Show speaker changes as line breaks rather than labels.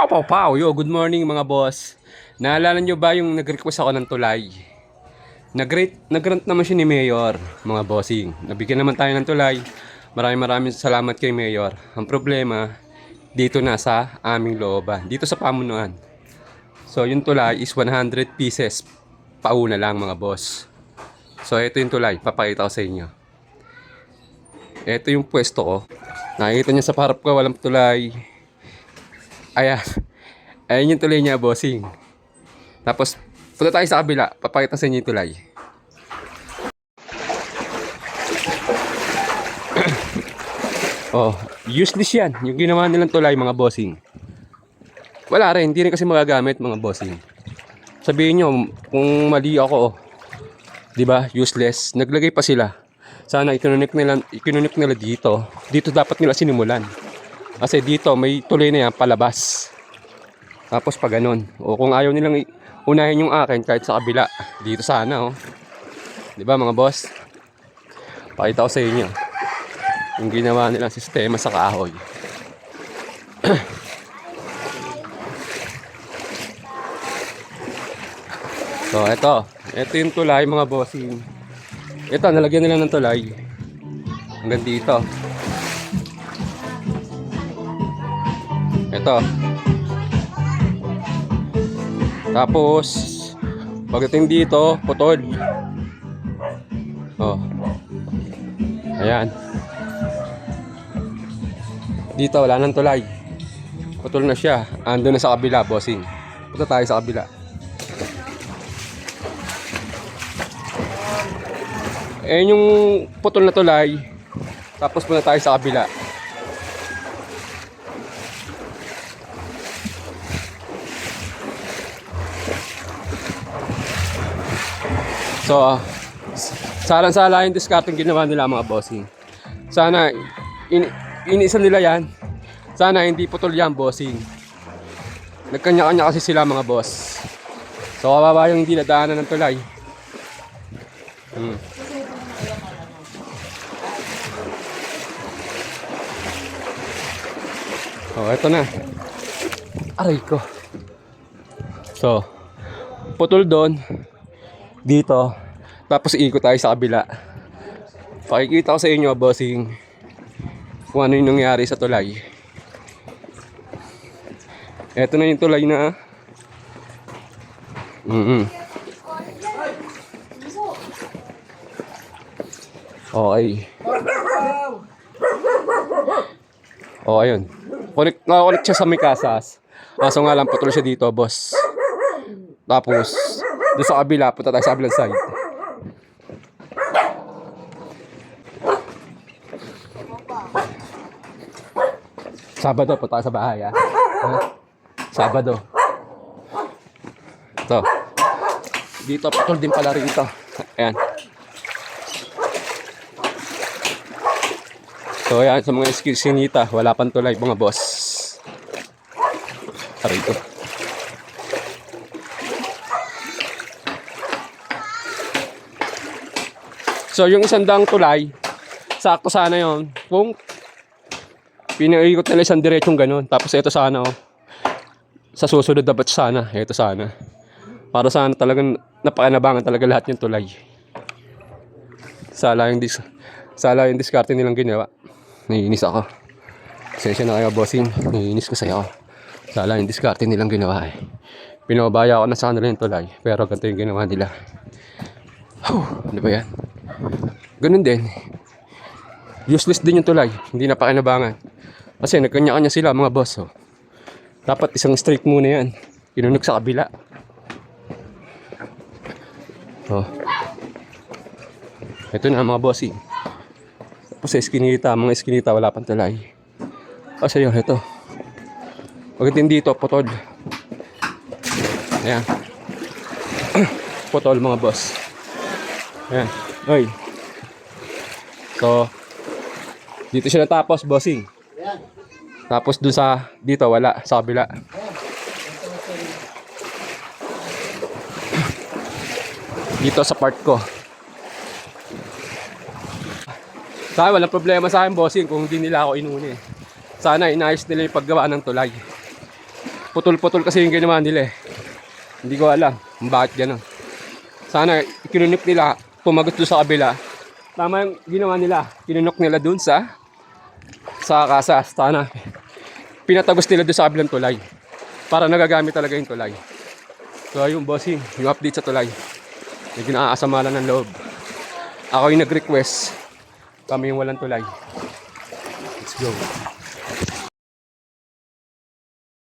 Pow! Yo, good morning mga boss. Naalala nyo ba yung nag-request ako ng tulay? Nag-grant naman siya ni Mayor, mga bossing. Nabigyan naman tayo ng tulay. Maraming salamat kay Mayor. Ang problema, dito na sa aming looban. Dito sa pamunuan. So, yung tulay is 100 pieces. Pauna lang mga boss. So, ito yung tulay. Papakita ko sa inyo. Ito yung pwesto ko. Nakikita nyo sa parap ko, walang tulay. Ayan. Ayan yung tulay niya, bossing. Tapos, punta tayo sa kabila. Papakita sa inyo yung tulay. Oh, useless yan. Yung ginawa nilang tulay, mga bossing. Wala rin. Hindi rin kasi magagamit, mga bossing. Sabihin nyo, kung mali ako, oh. Diba? Useless. Naglagay pa sila. Sana ikinunik nila dito. Dito dapat nila sinimulan. Kasi dito, may tulay na yan, palabas. Tapos pa ganun. O kung ayaw nilang unahin yung akin kahit sa kabila, dito sana, oh. Diba mga boss? Pakita ko sa inyo yung ginawa nilang sistema sa kahoy. So, ito yung tulay, mga bossing. Ito, nalagyan nila ng tulay. Hanggang dito. Ito. Tapos, pagdating dito, putol. Oh. Ayan. Dito, wala nang tulay. Putol na siya. Ando na sa kabila, bossing. Punta tayo sa kabila. Ayan yung putol na tulay. Tapos punta tayo sa kabila. So, salang-sala yung discarding ginawa nila, mga bossing. Sana, iniisa nila yan. Sana hindi putol yan, bossing. Nagkanya-kanya kasi sila, mga boss. So, kababa yung hindi nadaanan ng tulay. Oh, eto na. Aray ko. So, putol doon. Dito. Tapos ikot tayo sa kabila. Pakikita ko sa inyo, bossing, kung ano yung nangyari sa tulay. Eto na yung tulay na. Okay. Oh, ayun. Nakakonect siya sa may kasas. Kaso nga lang, putol siya dito, boss. Tapos, doon sa kabila, punta tayo sa kabilang side. Sabado, punta tayo sa bahay, ha? Sabado. Ito. Dito, putol din pala rito. Ayan. So, ayan, sa mga iskinita, wala pang tulay, mga boss. Arito. So, yung isang daang tulay, sakto sana yon. Kung pinaikot nila isang diretsong ganun. Tapos ito sana, oh. Sa susunod dapat sana. Ito sana. Para sana talagang napakanabangan talaga lahat yung tulay. Sala yung diskarte nilang ginawa. Naiinis ako. Sensya na kayo, bossing. Naiinis ko sa'yo. Sala yung diskarte nilang ginawa, eh. Pinabaya ako na sa kanila yung tulay. Pero ganito yung ginawa nila. Ano ba yan? Ganun din. Useless din yung tulay. Hindi na pakinabangan. Kasi nagkanya-kanya sila, mga boss, oh. Dapat isang straight muna yan. Inunog sa kabila. Oh. Ito na, mga bossing. Tapos sa iskinita, mga iskinita, wala pang tulay. Kasi yun, ito. Pagdating dito, putol. Ayan. Putol, mga boss. Ayan. Oy. So, dito siya natapos, bossing. Tapos dun sa, dito, wala. Sa kabila. Dito sa part ko. Sana walang problema sa akin, bossing, kung hindi nila ako inuni. Sana inayos nila yung paggawa ng tulay. Putol-putol kasi yung ginawa nila eh. Hindi ko alam kung bakit gano'n. Sana kinunok nila, pumagot doon sa kabila. Tama yung ginawa nila. Kinunok nila doon sa kasa. Sana pinatagos nila doon sa kabilang tulay. Para nagagamit talaga yung tulay. So ayun bossing, yung update sa tulay. Medyo nakakasama lang ng loob. Ako yung nag-request. Kami yung walang tulay. Let's go.